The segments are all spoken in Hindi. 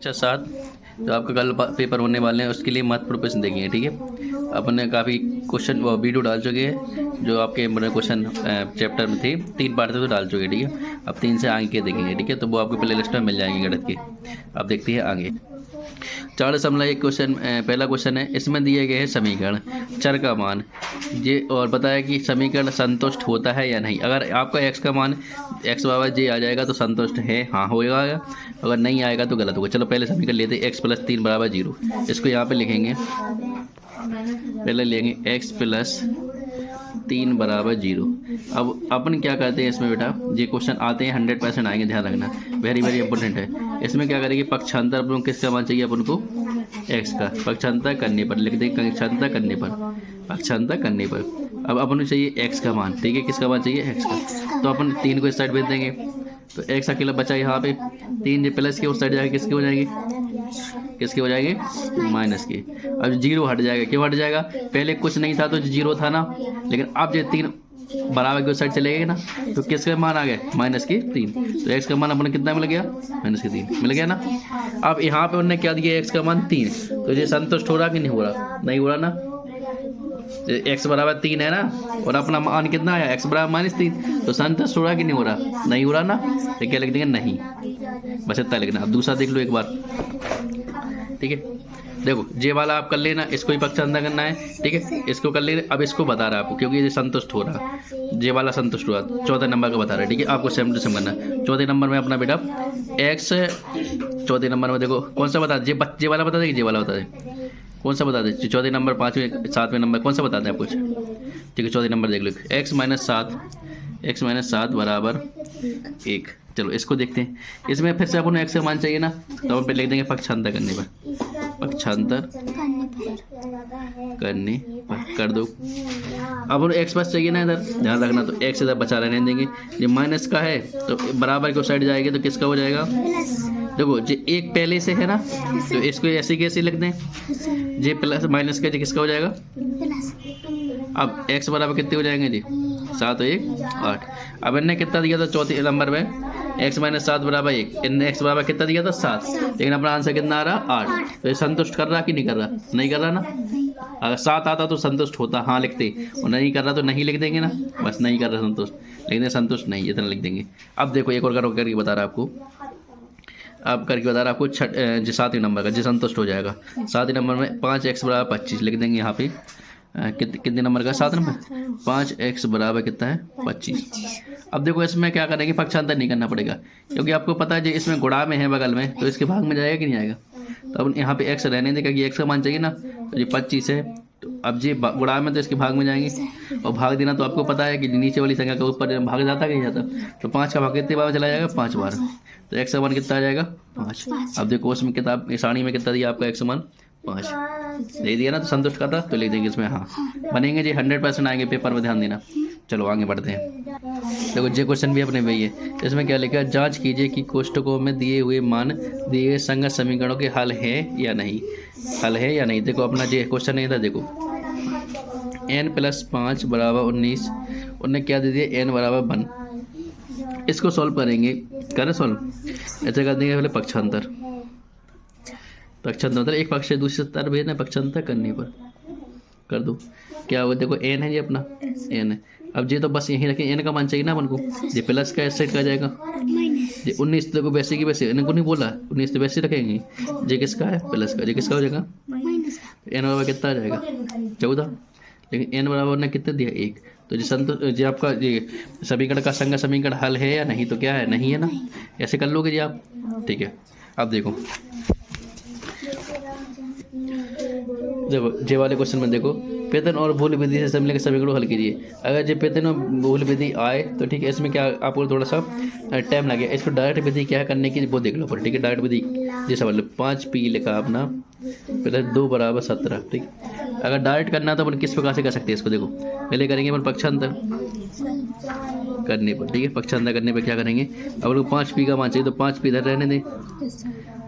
कक्षा 7 जो आपका कल पेपर होने वाले हैं उसके लिए महत्वपूर्ण प्रश्न देखेंगे। ठीक है, अपने काफ़ी क्वेश्चन वो वीडियो डाल चुके हैं जो आपके क्वेश्चन चैप्टर में थे, 3 पार्ट थे तो डाल चुके हैं। ठीक है, अब 3 से आगे के देखेंगे। ठीक है, तो वो आपको प्ले लिस्ट में मिल जाएंगे गणित के। अब देखते हैं आगे 4.1 क्वेश्चन। पहला क्वेश्चन है, इसमें दिए गए हैं समीकरण चर का मान ये और बताया कि समीकरण संतुष्ट होता है या नहीं। अगर आपका x का मान x बराबर जे आ जाएगा तो संतुष्ट है, हाँ होगा। अगर नहीं आएगा तो गलत होगा। चलो पहले समीकरण लेते हैं, x + 3 = 0। इसको यहाँ पे लिखेंगे, पहले लेंगे x + 3 = 0। अब अपन क्या करते हैं इसमें बेटा, ये क्वेश्चन आते हैं 100% आएंगे, ध्यान रखना, वेरी वेरी इंपॉर्टेंट है। इसमें क्या करेंगे, पक्षांतर अपन किसका मान चाहिए, अपन को x का। पक्षांतर करने पर लिख देंगे, पक्षांतर करने पर, पक्षांतर करने पर अब अपन को चाहिए x का मान। ठीक है, किसका मान चाहिए, x का। तो अपन 3 को इस साइड भेज देंगे, तो x अकेला बचा यहाँ पे 3, जो प्लस के उस साइड जाएगा किसके हो जाएंगे, किसके हो जाएंगे, माइनस के। अब 0 हट जाएगा, क्यों हट जाएगा, पहले कुछ नहीं था तो 0 था ना, लेकिन अब ये 3 बराबर के उस साइड चले गए ना, तो किसका मान आ गया, -3। तो x का मान अपने कितना मिल गया, -3 मिल गया ना। अब यहाँ पे उन्होंने क्या दिया, x का मान 3, तो ये संतुष्ट हो रहा कि नहीं हो रहा, नहीं हो रहा ना। x = 3 है ना, और अपना मान कितना आया, x = -3, तो संतुष्ट हो रहा कि नहीं हो रहा, नहीं हो रहा ना। तो क्या लिख देंगे, नहीं, बस इतना लिखना। अब दूसरा देख लो एक बार। ठीक है, देखो जे वाला आप कर लेना, इसको ही पक्षांतर करना है। ठीक है, इसको कर लेना। अब इसको बता रहा है आपको, क्योंकि ये संतुष्ट हो रहा, जे वाला संतुष्ट हुआ, 14 नंबर का बता रहा है। ठीक है, आपको सेम टू सेम करना है। 14 नंबर में अपना बेटा x, 14 नंबर में देखो कौन सा बता, जे वाला बता दे, जे वाला बता दे, कौन सा बता दे, 14 नंबर, 5वें 7वें नंबर कौन सा बता दें आप कुछ। ठीक है, 14 नंबर देख लो, x - 7 = 1। चलो इसको देखते हैं। इसमें फिर से अपन x का मान चाहिए ना, तो अपन पे लिख देंगे पक्षांतर करने पर, पक्षांतर करने पर कर दो। अब x बस चाहिए ना, इधर ध्यान रखना, तो x इधर बचा रहने देंगे। ये माइनस का है तो बराबर की साइड जाएगी, तो किसका हो जाएगा, देखो जो एक पहले से है ना, तो इसको ऐसे कैसे लिख दें, जे प्लस माइनस का, जी किसका हो जाएगा। अब x बराबर कितने हो जाएंगे जी, 7 और 1 8। अब इनने कितना दिया था 4 नंबर में, x - 7 = 1। इनने x बराबर कितना दिया था, 7, लेकिन अपना आंसर कितना आ रहा, 8। तो ये संतुष्ट कर रहा कि नहीं कर रहा, नहीं कर रहा ना। अगर 7 आता तो संतुष्ट होता, हाँ लिखते, और नहीं कर रहा तो नहीं लिख देंगे ना, बस नहीं कर रहा संतुष्ट, लेकिन संतुष्ट नहीं, इतना लिख देंगे। अब देखो एक और करके बता रहा आपको, अब करके बता रहा आपको 7वें नंबर का, जो संतुष्ट हो जाएगा। 7वें नंबर में 5x = 25 लिख देंगे यहाँ पे। कितने नंबर का, 7 नंबर, 5x = कितना है, 25। अब देखो इसमें क्या करेंगे, पक्षांतर नहीं करना पड़ेगा, क्योंकि आपको पता है जो इसमें गुणा में है बगल में, तो इसके भाग में जाएगा कि नहीं आएगा। तो अब यहाँ पे x रहने दें, क्योंकि x का मान चाहिए ना, तो ये 25 है, तो अब ये गुणा में तो इसके भाग में जाएंगे, और भाग देना तो आपको पता है कि नीचे वाली संख्या के ऊपर भाग जाता कि नहीं जाता। तो 5 का भाग कितने बार चला जाएगा, 5 बार। तो x का मान कितना आ जाएगा, 5। अब देखो उसमें किताब सारणी में कितना दिया आपका, x का मान 5 दे दिया ना, तो संतुष्ट कर रहा, तो लिख देंगे इसमें हाँ बनेंगे जी, 100% आएंगे पेपर में, ध्यान देना। चलो आगे बढ़ते हैं। देखो ये क्वेश्चन भी अपने वही है। इसमें क्या लिखा है, जांच कीजिए कि कोष्ठकों में दिए हुए मान दिए गए संगत समीकरणों के हल है या नहीं, हल है या नहीं। देखो अपना ये क्वेश्चन नहीं था, देखो n + 5 = 19, उन्होंने क्या दे दिया, n = 1। इसको सॉल्व करेंगे, करें सॉल्व, ऐसे कर देंगे पहले पक्षांतर, पक्षांतर मतलब एक पक्ष से दूसरे तरफ भेजना, पक्षांतर करने पर कर दो। क्या हुआ, देखो n है ये अपना, n है। अब ये तो बस यहीं रखें, n का मान चाहिए ना अपन को, ये प्लस का इस साइड का जाएगा, ये 19 देखो वैसे की वैसे, इनको नहीं बोला 19 तो वैसे रखेंगे, ये किसका है, प्लस का, ये किसका हो जाएगा, n बराबर कितना आ जाएगा, 14। लेकिन n बराबर ने कितने दिया, 1। तो जो आपका ये समीकरण का संगत समीकरण हल है या नहीं, तो क्या है, नहीं है ना, ऐसे कर लोगे जी आप। ठीक है, अब देखो जे वाले क्वेश्चन में देखो, पेतन और भूल विधि से समझने के समीकरण हल कीजिए। अगर जो पेतन और भूल विधि आए तो ठीक है, इसमें क्या आपको थोड़ा सा टाइम लगे। इसको डायरेक्ट विधि क्या करने की वो देख लो पर। ठीक है, डायरेक्ट विधि जैसा मतलब 5p लिखा अपना प्लस 2 = 17। ठीक, अगर डायरेक्ट करना तो अपन किस प्रकार से कर सकते हैं इसको, देखो पहले करेंगे अपन पक्षांतर करने पर। ठीक है, पक्षांतर करने पर क्या करेंगे, अब 5p का मान चाहिए तो 5p इधर रहने दें,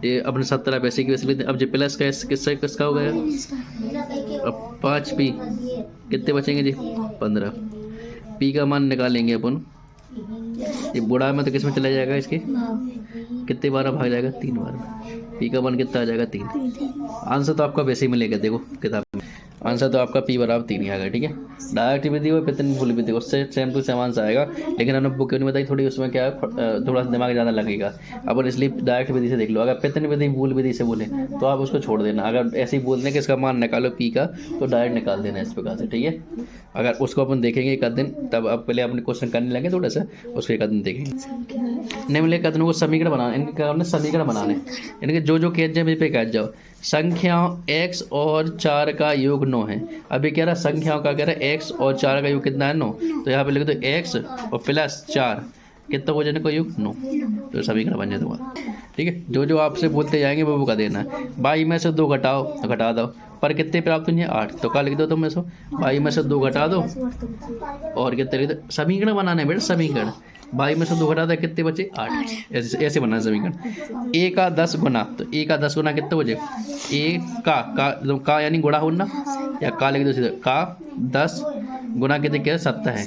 ये अपने 17 पैसे की वैसे लेते। अब जो प्लस का किसका हो गया, अब 5p कितने बचेंगे जी, 15। p का मान निकालेंगे अपन, ये बुढ़ा में तो किस में चला जाएगा, इसके कितने बार भाग जाएगा, 3 बार में। पी का मान कितना आ जाएगा 3। आंसर तो आपका वैसे ही मिलेगा, देखो किताब में आंसर तो आपका P बराबर 3 ही आ गया। ठीक है, डायरेक्ट भी दी हुई पितन फुल भी दी, उससे सेम टू सेम आंसर आएगा। लेकिन हमने बुक क्यों नहीं बताई, थोड़ी उसमें क्या है, थोड़ा सा दिमाग ज़्यादा लगेगा। अब इसलिए डायरेक्ट विधि से देख लो। अगर पितन विधि भूल विधि से बोले तो आप उसको छोड़ देना। अगर ऐसे ही बोल दें कि इसका मान निकालो P का, तो डायरेक्ट निकाल देना इस प्रकार से। ठीक है, अगर उसको अपन देखेंगे एक आध दिन, तब आप पहले अपने क्वेश्चन करने लगे थोड़ा सा, उसको एक आध दिन देखेंगे। निम्नलिखित कथनों को समीकरण बनाना, इनके कारण समीकरण बनाने, इनके जो कह जाए पे कह जाओ। संख्याओं x और 4 का योग 9 है। अभी कह रहा संख्याओं का, कह रहा है x और 4 का योग कितना है 9। तो यहाँ पे लिख दो x और प्लस 4 कितना हो जाने का योग 9, तो समीकरण बन जाए तुम्हारा। ठीक है, जो आपसे बोलते जाएंगे वो का देना है। 22 में से 2 घटाओ तो घटा दो, पर कितने प्राप्त होंगे 8, तो क्या लिख दो तुम इसको 22 में से 2 घटा दो और कितने लिख दो। समीकरण बनाना है बेटा, समीकरण 22 में से 2 घटा दो कितने बचे 8, ऐसे बनाना समीकरण। a का 10 गुना, तो a का 10 गुना कितने बचे, a का यानी गुणा होना, या का लिख दो सीधा, का 10 गुना कितने क्या 70 है,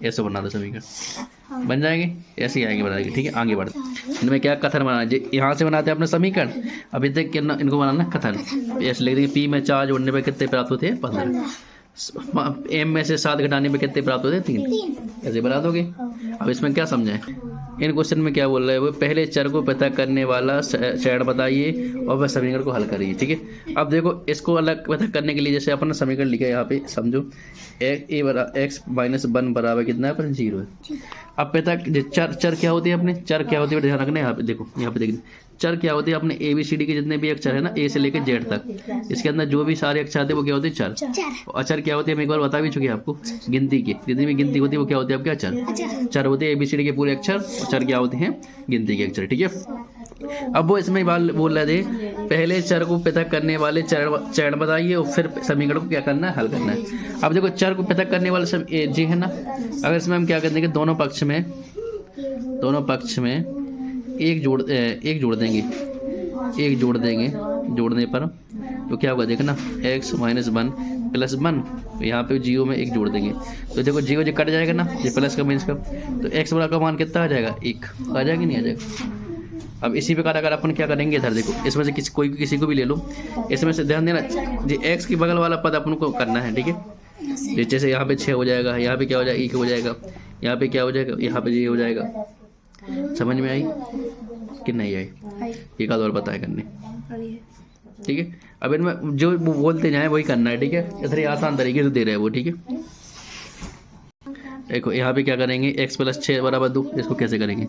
ऐसे बना दो समीकरण, बन जाएंगे। ऐसे ही आएंगे बनाएंगे। ठीक है, आगे बढ़ते इनमें क्या कथन बनाना है, यहाँ से बनाते हैं अपने समीकरण। अभी तक इनको बनाना कथन। ऐसे लिख देंगे P में 4 जोड़ने पर कितने प्राप्त होते हैं 15, M में से 7 घटाने पे कितने प्राप्त होते हैं 3, ऐसे बना दोगे। अब इसमें क्या समझाएं, इन क्वेश्चन में क्या बोल रहा है वो, पहले चर को पृथक करने वाला चरण बताइए और वह समीकरण को हल करिए। ठीक है, अब देखो इसको अलग पृथक करने के लिए जैसे अपन समीकरण लिखा है यहाँ पे, समझो x माइनस 1 बराबर कितना है, पर 0 है। अब पृथक चर क्या होती है अपने, चर क्या होती है ध्यान रखना। यहाँ पे देखो, यहाँ पे देखिए चर क्या होते हैं अपने ABCD के जितने भी अक्षर है ना, A से लेकर Z तक, इसके अंदर जो भी सारे अक्षर आते हैं वो क्या होते हैं चर। अक्षर क्या होते हैं हम एक बार बता भी चुके हैं आपको, गिनती के जितनी भी गिनती होती है वो क्या होती है आपके अक्षर, चर होते हैं ABCD के पूरे अक्षर, चर क्या होते हैं गिनती के अक्षर। ठीक है, अब वो इसमें बोल रहे थे पहले चर को पृथक करने वाले चरण बताइए और फिर समीकरण को क्या करना है, हल करना है। अब देखो चर को पृथक करने वाले सब जी है ना, अगर इसमें हम क्या कर देंगे, दोनों पक्ष में एक जोड़ देंगे, जोड़ने पर तो क्या होगा देखना, x माइनस 1 प्लस 1, यहाँ पे 0 में 1 जोड़ देंगे, तो देखो 0 कट जाएगा ना, ये प्लस का माइनस का, तो x बड़ा का मान कितना आ जाएगा 1, आ जाएगा नहीं आ जाएगा। अब इसी प्रकार अगर अपन क्या करेंगे, इधर देखो इसमें से किसी को भी ले लो, इसमें से ध्यान देना जी x की बगल वाला पद अपन को करना है। ठीक है, जैसे यहाँ पे 6 हो जाएगा, यहाँ पे क्या हो जाएगा 1 हो जाएगा, यहाँ पे क्या हो जाएगा, यहाँ पे ये हो जाएगा। समझ में आई कि नहीं आई, एक आध और पता है करने। ठीक है, अब इनमें जो बोलते जाए वही करना है। ठीक है, इतने आसान तरीके से दे रहे हैं वो। ठीक है, देखो यहाँ पे क्या करेंगे, x प्लस 6 बराबर 2, इसको कैसे करेंगे,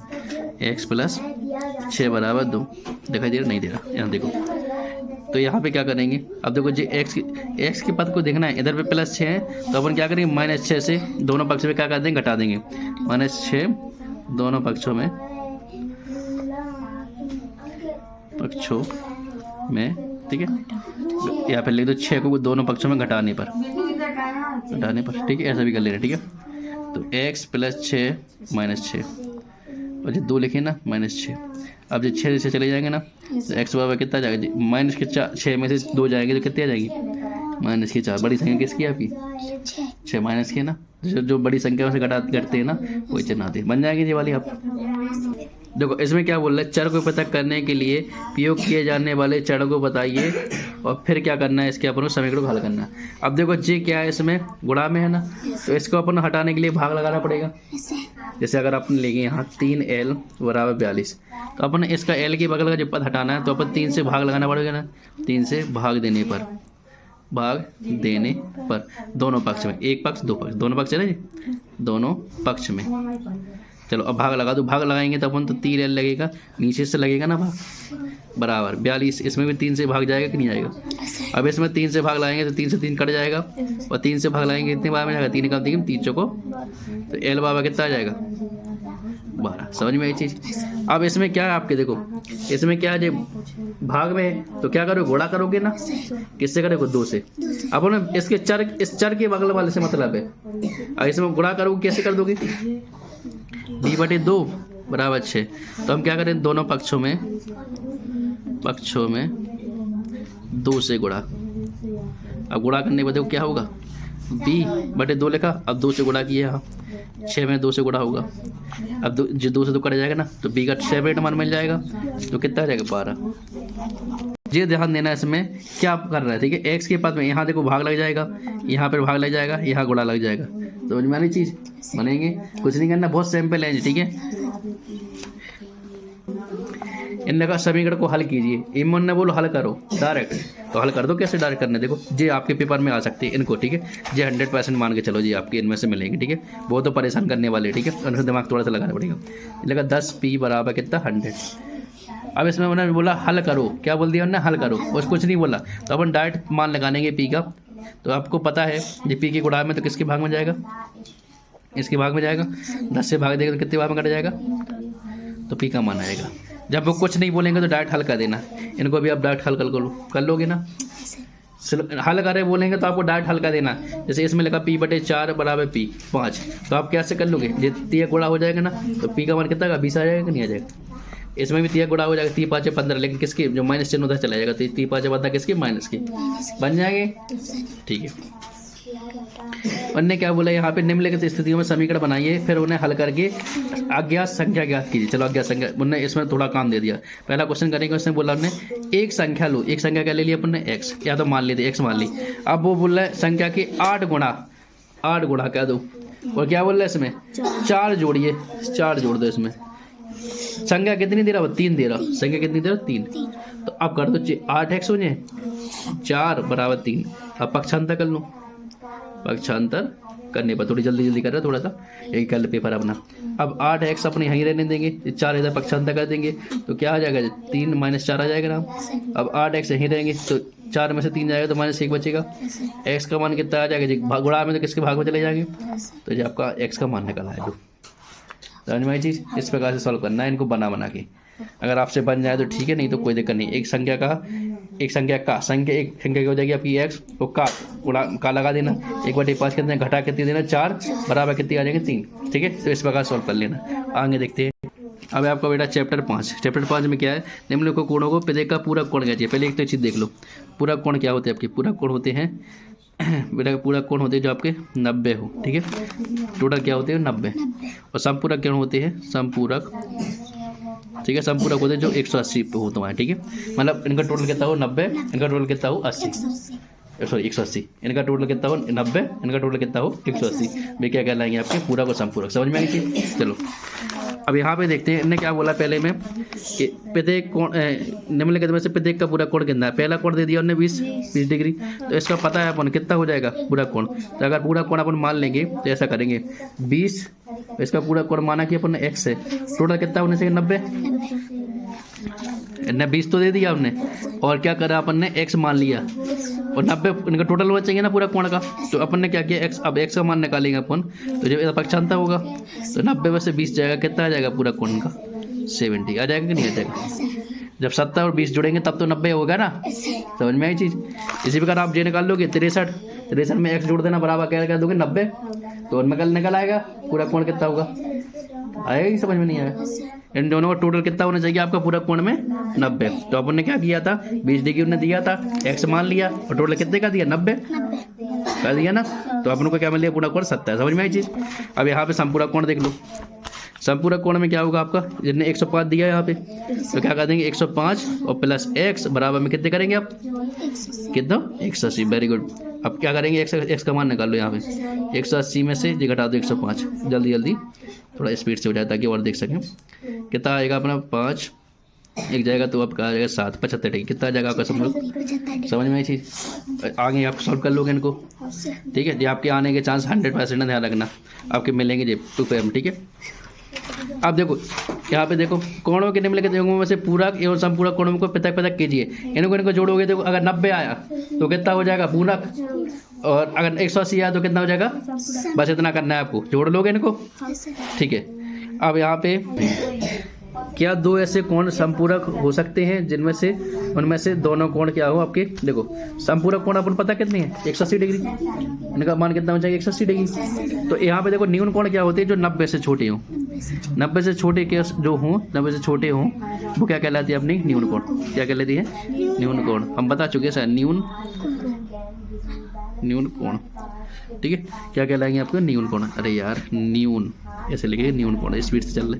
x प्लस 6 बराबर 2, दिखाई दे रहा नहीं दे रहा, यहाँ देखो, तो यहाँ पे क्या करेंगे, अब देखो जी x के पद को देखना है, इधर पे प्लस 6 है तो अपन क्या करेंगे, -6 से दोनों पक्ष में क्या कर देंगे, घटा देंगे, -6 दोनों पक्षों में ठीक है, यहाँ पे लिख दो 6 को दोनों पक्षों में घटाने पर। ठीक है, ऐसा भी कर लेना। ठीक है, तो x प्लस 6 माइनस 6 और जो 2 लिखे ना -6, अब जो 6 से चले जाएंगे ना तो x बराबर कितना जाएगा जी, माइनस के 6 में से 2 जाएंगे तो कितनी आ जाएगी, -4। बड़ी संख्या किसकी आपकी 6 माइनस की ना, जो बड़ी संख्या से घटते हैं ना वही चिन्ह आते हैं, बन जाएगी ये वाली आप। देखो इसमें क्या बोल रहा है, चर को पृथक करने के लिए प्रयोग किए जाने वाले चर को बताइए और फिर क्या करना है, इसके अपन को समीकरण को हल करना है। अब देखो जी क्या है, इसमें गुणा में है ना, तो इसको अपन हटाने के लिए भाग लगाना पड़ेगा। जैसे अगर अपन लेंगे यहाँ 3l बराबर 42, तो अपन इसका l की बगल का जब पद हटाना है तो अपन 3 से भाग लगाना पड़ेगा ना, 3 से भाग देने पर दोनों पक्ष में, एक पक्ष दो पक्ष, दोनों पक्ष है ना जी, दोनों पक्ष में। चलो अब भाग लगा दो, भाग लगाएंगे तो अपन तो 3l लगेगा, नीचे से लगेगा ना भाग, बराबर 42, इसमें भी 3 से भाग जाएगा कि नहीं जाएगा। अब इसमें 3 से भाग लगाएंगे तो 3 से 3 कट जाएगा और 3 से भाग लगाएंगे कितने बार में जाएगा, 3 का 3 चौको, तो l बराबर कितना आ जाएगा 12। समझ में आई चीज़। अब इसमें क्या है आपके, देखो इसमें क्या है, भाग में तो क्या करोगे, गुणा करोगे ना, किससे करोगे 2 से। अब ना इसके इस चर के बगल वाले से मतलब है, अब इसमें गुणा करोगे कैसे कर दोगे, b/2 बराबर 6, तो हम क्या करें, दोनों पक्षों में 2 से गुणा। अब गुणा करने के बाद क्या होगा, b/2 लिखा, अब 2 से गुणा किया, 6 में 2 से गुणा होगा, अब जो 2 से 2 कट जाएगा ना तो b का 6 मान मिल जाएगा, तो कितना आ जाएगा 12। ये ध्यान देना इसमें क्या कर रहा है, ठीक है। एक्स के पद में यहाँ देखो भाग लग जाएगा, यहाँ पर भाग लग जाएगा, यहाँ गुणा लग जाएगा, तो समझ में आनी चीज़ बनेंगे। कुछ नहीं करना, बहुत सिंपल है, ठीक है। इन का समीकरण को हल कीजिए। इमन ने बोलो हल करो डायरेक्ट, तो हल कर दो। कैसे डायरेक्ट करने, देखो ये आपके पेपर में आ सकते हैं इनको, ठीक है। ये 100% मान के चलो जी आपके इनमें से मिलेंगे, ठीक है। वो तो परेशान करने वाले, ठीक है, उनसे दिमाग थोड़ा सा लगाना पड़ेगा। लगा 10p बराबर कितना 100। अब इसमें उन्होंने बोला हल करो, क्या बोल दिया उन्होंने, हल करो, और कुछ नहीं बोला। तो अपन डायरेक्ट मान लगानेंगे पी का। तो आपको पता है ये पी के गुणा में तो किसके भाग में जाएगा, इसके भाग में जाएगा। 10 से भाग देगा तो कितने भाग में कट जाएगा, तो पी का मान आएगा। जब वो कुछ नहीं बोलेंगे तो डायरेक्ट हल कर देना। इनको भी आप डायरेक्ट हल कर लोगे ना। हल करे बोलेंगे तो आपको डायरेक्ट हल कर देना। जैसे इसमें लिखा p/4 बराबर p 5, तो आप कैसे कर लोगे, ये 3 गुणा हो जाएगा ना, तो p का मान कितना का 20 आ जाएगा कि नहीं आ जाएगा। इसमें भी 3 गुणा हो जाएगा, 3 5 15, लेकिन किसके जो माइनस चिन्ह उधर चला जाएगा, तो 3 5 15 किसके माइनस के बन जाएंगे, ठीक है। उन्होंने क्या बोला यहाँ पे, निम्नलिखित स्थितियों में समीकरण बनाइए, फिर उन्हें हल करके अज्ञात संख्या ज्ञात कीजिए। चलो अज्ञात संख्या, उन्होंने इसमें थोड़ा काम दे दिया। पहला क्वेश्चन करेंगे, उसने बोला हमने एक संख्या लो, एक संख्या क्या ले लिया अपन ने, एक्स, या तो मान लेते एक्स मान ली। अब वो बोल रहा है संख्या की 8 गुणा कह दो, और क्या बोल रहा है इसमें 4 जोड़िए, 4 जोड़ दो इसमें। संख्या कितनी दे रहा हो, 3 दे रहा, संख्या कितनी दे रहा 3। तो अब कर दो 8x हो जाए 4 बराबर 3। अब पक्षांतर कर लो, पक्षांतर करने पर थोड़ी जल्दी कर रहा है थोड़ा सा, यही कल पेपर अपना। अब 8x अपने यहीं रहने देंगे, 4 इधर पक्षांतर कर देंगे, तो क्या आ जाएगा 3 - 4 आ जाएगा ना। अब 8x यहीं रहेंगे, तो 4 में से 3 जाएगा तो -1 बचेगा। x का मान कितना आ जाएगा, गुणा में तो किसके भाग में चले जाएंगे, तो ये आपका x का मान निकला है। जो समझ में आई चीज़, इस प्रकार से सॉल्व करना है इनको बना के। अगर आपसे बन जाए तो ठीक है, नहीं तो कोई दिक्कत नहीं। एक संख्या क्या हो जाएगी आपकी x, तो का लगा देना, 1/5 कितने घटा कितनी देना 4 बराबर कितनी आ जाएंगे 3, ठीक है। तो इस प्रकार सॉल्व कर लेना। आगे देखते हैं। अब आपका बेटा चैप्टर 5 में क्या है, निम्नलिखित कोणों को प्रत्येक का पूरा कोण क्या चाहिए। पहले एक तो चीज़ देख लो, पूरा कोण क्या होते हैं आपके, पूरा कोण होते हैं बेटा, पूरा कोण होते हैं जो आपके 90 हो, ठीक है। टोटल क्या होते हैं 90, और समपूरक क्या होते हैं, समपूरक, ठीक है। समपूरक होते हैं जो 180 पे हो तुम्हारे, ठीक है। मतलब इनका टोटल कितना हो 90, इनका टोटल कितना हो 180, इनका टोटल कितना हो 90, इनका टोटल कितना हो 180। वे क्या कहलाएंगे आपके पूरा को समपूरक। समझ में आई चीज़। चलो अब यहाँ पे देखते हैं इन्होंने क्या बोला पहले में कि प्रत्येक कोण निम्नलिखित में से प्रत्येक का पूरा कोण कितना है। पहला कोण दे दिया उन्होंने 20 डिग्री, तो इसका पता है अपन कितना हो जाएगा पूरा कोण। तो अगर पूरा कोण अपन मान लेंगे तो ऐसा करेंगे 20, इसका पूरा कोण माना कि अपन ने x है, टोटल कितना होने चाहिए 90, 20 तो दे दिया हमने, और क्या करा अपन ने x मान लिया, और 90 इनका टोटल होना चाहिए ना पूरा कोण का। तो अपन ने क्या किया x, अब x का मान निकालेंगे अपन, तो जब पक्षांतर होगा तो 90 में से 20 जाएगा, कितना आ जाएगा पूरा कोण का 70 आ जाएगा कि नहीं आ जाएगा। जब 70 और 20 जुड़ेंगे तब तो 90 होगा ना। समझ में आई चीज़। इसी प्रकार आप ये निकाल लोगे 63 में x जोड़ देना बराबर क्या कर दोगे 90, तो उनमें निकल आएगा पूरा कोण कितना होगा, आएगा कि समझ में नहीं आएगा। इन दोनों का टोटल कितना होना चाहिए आपका पूरा कोण में 90। तो अपन ने क्या किया था 20 डिग्री उन्होंने दिया था, x मान लिया, और टोटल कितने का दिया 90 कर दिया ना। तो अपन को क्या मिल लिया पूरा कोण 70। समझ में आई चीज़। अब यहाँ पे समपूरक कोण देख लो, समपूरक कोण में क्या होगा आपका, जिसने 105 दिया है यहाँ पे, तो क्या कर देंगे 105 और प्लस x बराबर में कितने करेंगे आप, कितना 180। Very good. अब क्या करेंगे x का मान निकाल लो यहाँ पे, 180 में से ये घटा दो 105, जल्दी थोड़ा स्पीड से हो जाए ताकि और देख सकें। कितना आएगा अपना 5, एक जाएगा तो आपका आ जाएगा 7, 75 डिग्री कितना आ जाएगा आपका समझ में आई चीज़। आगे आप सॉल्व कर लोगे इनको, ठीक है। ये आपके आने के चांस 100% ध्यान रखना, आपके मिलेंगे ये 2 पे, ठीक है। अब देखो यहाँ पे देखो, कोणों के निम्नलिखित अंगों में से पूरक एवं समपूरक कोणों को पृथक कीजिए। इनको जोड़ोगे देखो, अगर 90 आया तो कितना हो जाएगा पूरक, और अगर 180 आया तो कितना हो जाएगा, बस इतना करना है आपको, जोड़ लोगे इनको, ठीक है। अब यहाँ पे क्या 2 ऐसे कोण समपूरक हो सकते हैं जिनमें से उनमें से दोनों कोण क्या हो आपके, देखो समपूरक कोण अपन पता कितने हैं 180 डिग्री, इनका मान कितना हो जाएगा 180 डिग्री। तो यहाँ पे देखो न्यून कोण क्या होते हैं जो 90 से छोटे हों, 90 से छोटे के जो हों, 90 से छोटे हों वो क्या कहलाती है अपनी न्यून कोण, क्या कहलाती है न्यून कोण। हम बता चुके हैं सर न्यून कोण, ठीक है। क्या कहलाएंगे आपको न्यून कोण, अरे यार न्यून ऐसे लिखेंगे न्यून कोण, स्पीड से चल रहे।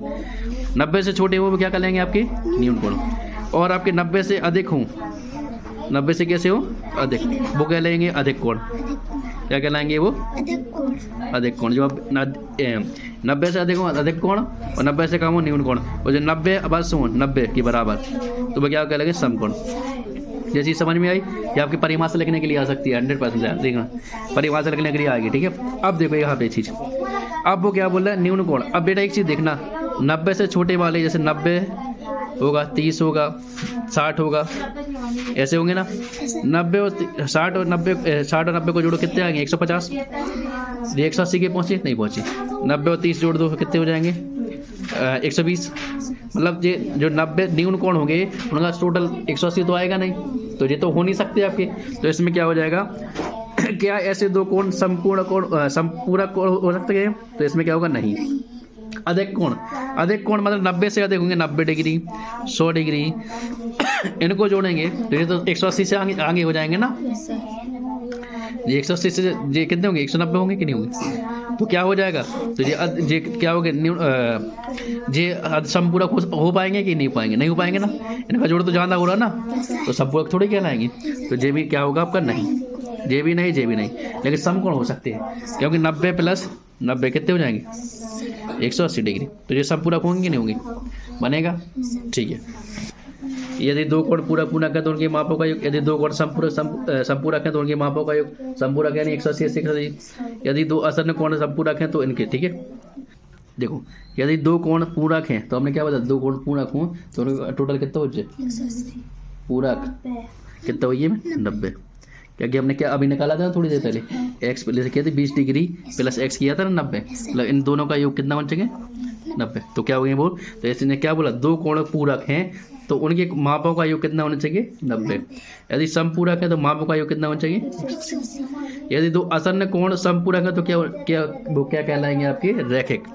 90 से छोटे वो क्या कहलाएंगे आपके न्यून कोण। और आपके 90 से अधिक हों, 90 से कैसे हो अधिक, वो क्या लेंगे अधिक कोण, क्या कहलाएंगे वो अधिक कोण। जो आप 90 से अधिक हो अधिक कोण और 90 से कम हो न्यून कोण, और जो 90 बस हो 90 के बराबर तो वो क्या कहलाएंगे समकोण। ये चीज़ समझ में आई, ये आपकी परिभाषा लिखने के लिए आ सकती है 100%। देखना परिभाषा लिखने के लिए आएगी, ठीक है। अब देखो यहाँ पे चीज़, अब वो क्या बोल रहा है न्यून कोण। अब बेटा एक चीज़ देखना, 90 से छोटे वाले जैसे 90 होगा, 30 होगा, 60 होगा, ऐसे होंगे ना। 90 और 60 और 90 को जोड़ो कितने आएंगे 150। ये 180 के पहुँचे नहीं पहुँचे, 90 और 30 जोड़ दो कितने हो जाएंगे 120। मतलब ये जो 90 न्यून कोण होंगे उनका टोटल 180 तो आएगा नहीं, तो ये तो हो नहीं सकते आपके। तो इसमें क्या हो जाएगा क्या ऐसे दो कोण संपूरक कोण हो सकते हैं, तो इसमें क्या होगा नहीं। अधिक कोण मतलब 90 से अधिक होंगे, 90 डिग्री 100 डिग्री इनको जोड़ेंगे तो ये तो 180 से आगे हो जाएंगे ना। ये 180 से ये कितने होंगे 190 होंगे कि नहीं होंगे, तो क्या हो जाएगा, तो ये क्या हो गया ये संपूरक हो पाएंगे कि नहीं पाएंगे, नहीं हो पाएंगे ना। इनका जोड़ तो ज़्यादा हो रहा ना, तो संपूरक थोड़ी कहलाएंगे। तो ये भी क्या होगा आपका नहीं, ये भी नहीं, ये भी नहीं, लेकिन समकोण हो सकते हैं क्योंकि 90 प्लस 90 कितने हो जाएंगे 180 डिग्री। तो ये संपूरक होंगे नहीं होंगे, बनेगा, ठीक है। यदि दो कोण पूरक है तो उनके मापों का योग, यदि दो कोण संपूरक है तो उनके मापों का योग, संपूरक यानी 180 से 180। यदि दो असन्न कोण संपूरक हैं तो इनके, ठीक है। देखो यदि दो कोण पूरक हैं तो हमने क्या बताया, दो कोण पूरक हों तो टोटल कितना हो जाए पूरक कितना होइए 90, क्योंकि हमने क्या अभी निकाला था थोड़ी देर पहले एक्स जैसे कहते 20 डिग्री प्लस एक्स किया था ना 90, मतलब इन दोनों का योग कितना बन सके 90। तो क्या हो गया बोल, तो ऐसे ने क्या बोला दो कोण पूरक हैं तो उनके मापों का योग कितना होना चाहिए 90। यदि समपूरक है तो मापों का योग कितना होना चाहिए। यदि दो असन्न कोण समपूरक है तो क्या कहलाएंगे आपके रैखिक।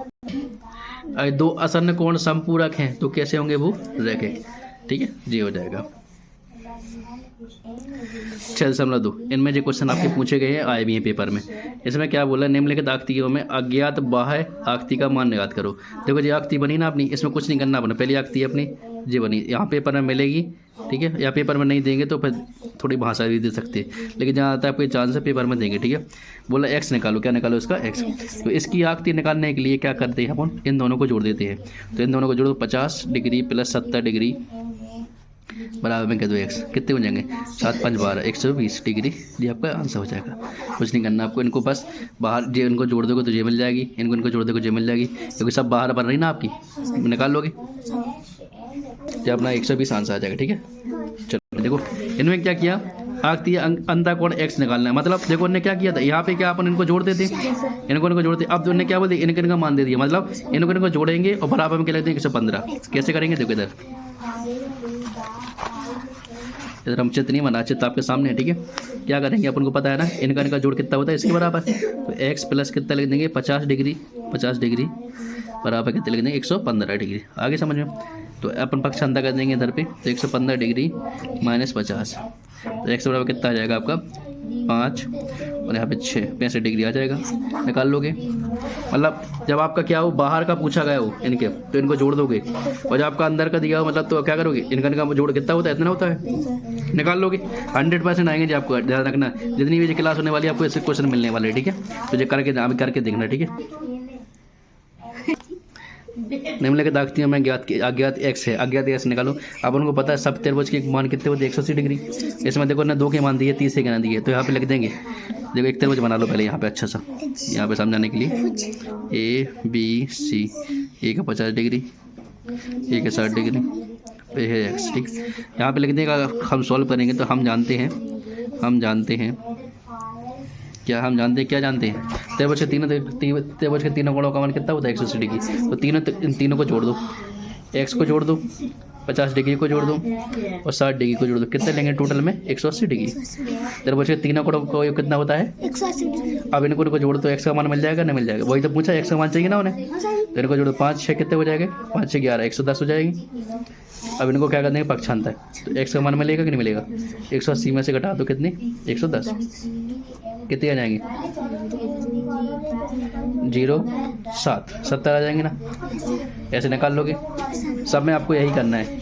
अगर दो असन्न कोण समपूरक हैं तो कैसे होंगे वो रैखिक, ठीक है। ये हो जाएगा 6.2। इनमें जो क्वेश्चन आपके पूछे गए हैं आए भी हैं पेपर में। इसमें क्या बोला, निम्नलिखित आकृतियों में अज्ञात बाह्य आकृति का मान ज्ञात करो। देखो ये आकृति बनी ना अपनी, इसमें कुछ नहीं करना अपना, पहली आकृति अपनी ये बनी, यहाँ पेपर में मिलेगी, ठीक है। या पेपर में नहीं देंगे तो फिर थोड़ी भाषा भी दे सकते हैं, लेकिन जहाँ आता है आपके चांस है पेपर में देंगे, ठीक है। बोला एक्स निकालो, क्या निकालो इसका एक्स। तो इसकी आकृति निकालने के लिए क्या करते हैं अपन, इन दोनों को जोड़ देते हैं। तो इन दोनों को जोड़ो 50 डिग्री प्लस 70 डिग्री बराबर में कह दो एक्स, कितने हो जाएंगे 7 5 12 120 डिग्री। ये आपका आंसर हो जाएगा, कुछ नहीं करना आपको। इनको बस बाहर जो इनको जोड़ दोगे तो ये मिल जाएगी, इनको जोड़ दोगे ये मिल जाएगी, क्योंकि सब बाहर बन रही ना आपकी, निकाल लोगे तो अपना 120 आंसर आ जाएगा, ठीक है। चलो देखो इनमें क्या किया, आकृति अंतःकोण एक्स निकालना है। मतलब देखो इन्होंने क्या किया था, यहाँ पे क्या अपन इनको जोड़ देते, इनको जोड़ते। अब उन्होंने क्या बोल दिया, इनका मान दे दिया, मतलब इनको जोड़ेंगे और बराबर में क्या लेते हैं 115। कैसे करेंगे देखो इधर हम चित्र नहीं बना, चित्र आपके सामने है, ठीक है। क्या करेंगे अपन को पता है ना, इनका जोड़ कितना होता है इसके बराबर। तो एक्स प्लस कितना लिख देंगे 50 डिग्री बराबर कितने लिख देंगे 115 डिग्री। आगे समझ में, तो अपन पक्षांतर कर देंगे इधर पे, तो 115 डिग्री माइनस 50, तो एक्स बराबर कितना आ जाएगा आपका 5 और यहाँ पे 6 65 डिग्री आ जाएगा, निकाल लोगे। मतलब जब आपका क्या हो बाहर का पूछा गया हो इनके, तो इनको जोड़ दोगे, और जब आपका अंदर का दिया हो मतलब तो क्या करोगे, इनका जोड़ कितना होता है इतना होता है, निकाल लोगे। 100% आएंगे जी, आपको ध्यान रखना। जितनी भी क्लास होने वाली है आपको ऐसे क्वेश्चन मिलने वाले, ठीक है। तो ये करके देखना, ठीक है। निम्नलिखित आकृतियों में अज्ञात एक्स है, अज्ञात एक्स निकालो। अब उनको पता है सब त्रिभुज के मान कितने होते हैं 180 डिग्री। इसमें देखो ना 2 के मान दिए, 30 के मान दिए, तो यहाँ पे लिख देंगे। देखो एक त्रिभुज बना लो पहले यहाँ पे अच्छा सा, यहाँ पे समझाने के लिए ABC, ए का 50 डिग्री, ए का 60 डिग्री, पे है एक्स, ठीक। यहाँ पे लिख देंगे। हम सॉल्व करेंगे तो हम जानते हैं क्या जानते हैं त्रिभुज के तीनों कोणों का मान कितना होता है 180 डिग्री। तो तीनों को जोड़ दो, एक्स को जोड़ दो, 50 डिग्री को जोड़ दो और 60 डिग्री को जोड़ दो, कितने लेंगे टोटल में 180 डिग्री। त्रिभुज के तीनों कोणों का योग कितना होता है 180। अब इनको जोड़ दो, एक्स का मान मिल जाएगा नहीं मिल जाएगा, वही तो पूछा, एक्स का मान चाहिए ना उन्हें। तो इनको जोड़ो 5 6 कितने हो जाएंगे 5 6 11 110 हो जाएगी। अब इनको क्या कर देंगे पक्षांतर, तो एक्स का मान मिलेगा कि नहीं मिलेगा, 180 में से घटा दो कितने 110, कितने आ जाएंगे 0 7 70 आ जाएंगे ना। ऐसे निकाल लोगे, सब में आपको यही करना है।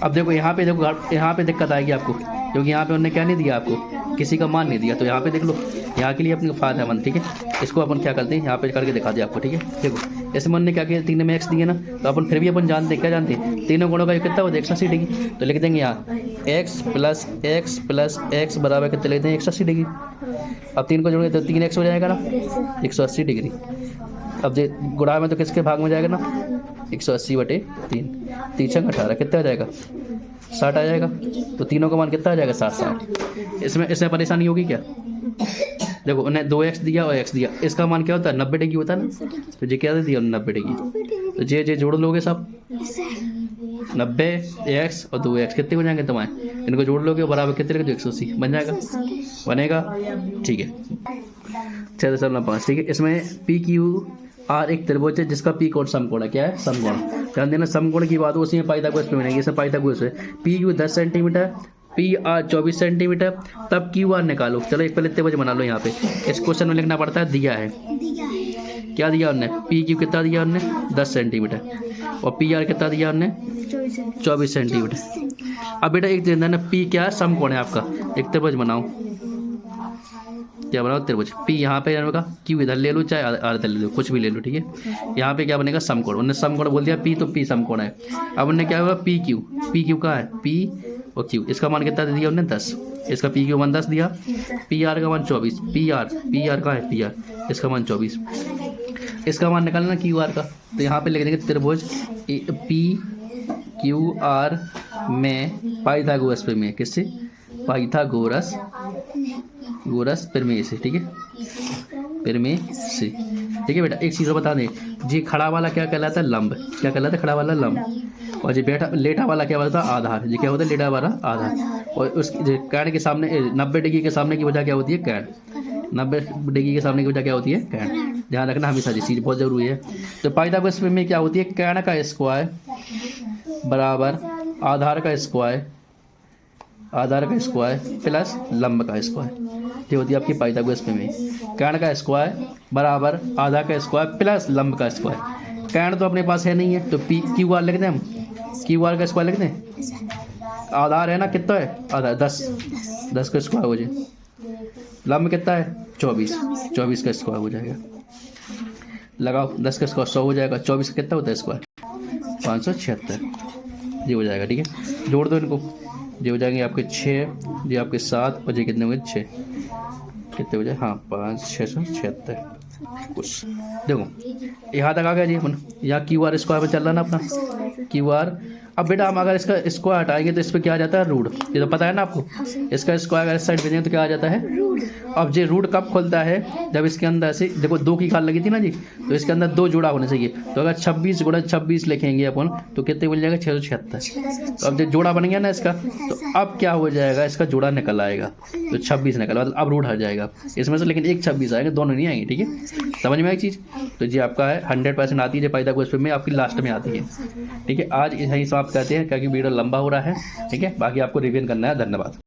अब देखो यहाँ पे, देखो यहाँ पे दिक्कत आएगी आपको, क्योंकि यहाँ पे उन्होंने क्या नहीं दिया आपको, किसी का मान नहीं दिया। तो यहाँ पे देख लो, यहाँ के लिए अपनी फायदेमंद, ठीक है। इसको अपन क्या करते हैं, यहाँ पे करके दिखा दिया आपको, ठीक है। देखो जैसे मन ने क्या किया, 3 में x दिए ना, तो अपन फिर भी अपन जानते हैं, क्या जानते हैं, तीनों गुणों का कितना होता है 180 डिग्री। तो लिख देंगे यहाँ x प्लस x बराबर कितने लिखते हैं 180 डिग्री। अब 3 को जोड़ेंगे तो 3x हो जाएगा ना 180 डिग्री। अब गुणा में तो किसके भाग में जाएगा ना 180/3, 3 18 कितना आ जाएगा 60 आ जाएगा। तो तीनों का मान कितना आ जाएगा 60। इसमें परेशानी होगी क्या, देखो उन्हें 2x दिया और x दिया, इसका मान क्या होता है 90 डिग्री होता है ना। तो ये क्या दे दिया 90 डिग्री, तो जे जोड़ लोगे सब 90x और 2x कितने हो जाएंगे तुम्हारे, इनको जोड़ लोगे बराबर कितने लगे 180 बन जाएगा, बनेगा, ठीक है। 6.5, ठीक है। इसमें PQR एक त्रिभुज है जिसका पी कोण समकोण है, क्या है समकोण। ध्यान देना समकोण की बात उसी में पाइथागोरस पे बनेगी, इसमें पाइथागोरस है। PQ 10 सेंटीमीटर, PR 24 सेंटीमीटर, तब QR निकालो। चलो एक पहले त्रिभुज बना लो। यहाँ पे इस क्वेश्चन में लिखना पड़ता है, दिया है क्या दिया उनने, PQ कितना दिया उनने 10 सेंटीमीटर और PR कितना दिया उनने 24 सेंटीमीटर। अब बेटा एक देना ना, P क्या है समकोण है आपका, एक त्रिभुज बनाओ, क्या बनाओ त्रिभुज। P यहाँ पे का, Q इधर ले लो चाहे R इधर ले लो, कुछ भी ले लो, ठीक है। यहाँ पे क्या बनेगा समकोण, उन्होंने समकोण बोल दिया P, तो P समकोण है। अब उन्होंने क्या होगा PQ का है P और Q, इसका मान कितना दे दिया उन्होंने 10, इसका PQ मान 10 दिया, PR का मान 24, PR का है PR, इसका मान 24, इसका मान निकालना QR का। तो यहाँ पे लिख देंगे त्रिभुज PQR में पाइथागोरस प्रमेय, किससे पाइथागोरस प्रमेय से, ठीक है, प्रमेय से, ठीक है बेटा। एक चीज़ बता दें, जी खड़ा वाला क्या कहलाता है लंब, क्या कहलाता है खड़ा वाला लंब, और जी लेटा वाला क्या होता है आधार, जी क्या होता है लेटा वाला आधार। और उसकी कैण के सामने 90 डिग्री के सामने की वजह क्या होती है कैण, 90 डिग्री के सामने की वजह क्या होती है कैण, ध्यान रखना हमेशा, जी चीज़ बहुत जरूरी है। तो पाइथागोरस प्रमेय क्या होती है, कैण का स्क्वायर बराबर आधार का स्क्वायर प्लस लंब का स्क्वायर, ये होती है आपकी पाइथागोरस प्रमेय। कैण का स्क्वायर बराबर आधा का स्क्वायर प्लस लंब का स्क्वायर। कैण तो अपने पास है नहीं है, तो QR लिख दें हम, QR का स्क्वायर लिख दें। आधार है ना कितना है आधार 10 का स्क्वायर हो जाए, लंब कितना है 24 का स्क्वायर हो जाएगा। लगाओ 10 का स्क्वायर 100 हो जाएगा, 24 का कितना होता है स्क्वायर 576, ये हो जाएगा, ठीक है। जोड़ दो इनको, ये हो जाएंगे आपके 6, ये आपके 7 और ये कितने हो गए 6, कितने हो जाए हाँ 5 676 कुछ। देखो यहाँ तक आ गया जी अपन, यहाँ QR स्क्वायर में चल रहा ना अपना QR। अब बेटा हम अगर इसका स्क्वायर हटाएंगे तो इस पर क्या आ जाता है रूट, ये तो पता है ना आपको, इसका स्क्वायर अगर इस साइड भेजेंगे तो क्या आ जाता है रूट। अब ये रूट कब खुलता है, जब इसके अंदर से देखो 2 की खाल लगी थी ना जी, तो इसके अंदर 2 जोड़ा होने चाहिए। तो अगर 26 × 26 लिखेंगे अपन तो कितने बन जाएगा 676। तो अब जब जोड़ा बन गया ना इसका, तो अब क्या हो जाएगा इसका जोड़ा निकल आएगा, तो 26 निकल, मतलब अब रूट हट जाएगा इसमें से, लेकिन एक 26 आएंगे, दोनों नहीं आएंगे, ठीक है। समझ में एक चीज़, तो जी आपका है 100% आती है पाइथागोरस प्रमेय, आपकी लास्ट में आती है, ठीक है। आज यहीं समाप्त करते हैं क्योंकि वीडियो लंबा हो रहा है, ठीक है। बाकी आपको रिवीजन करना है। धन्यवाद।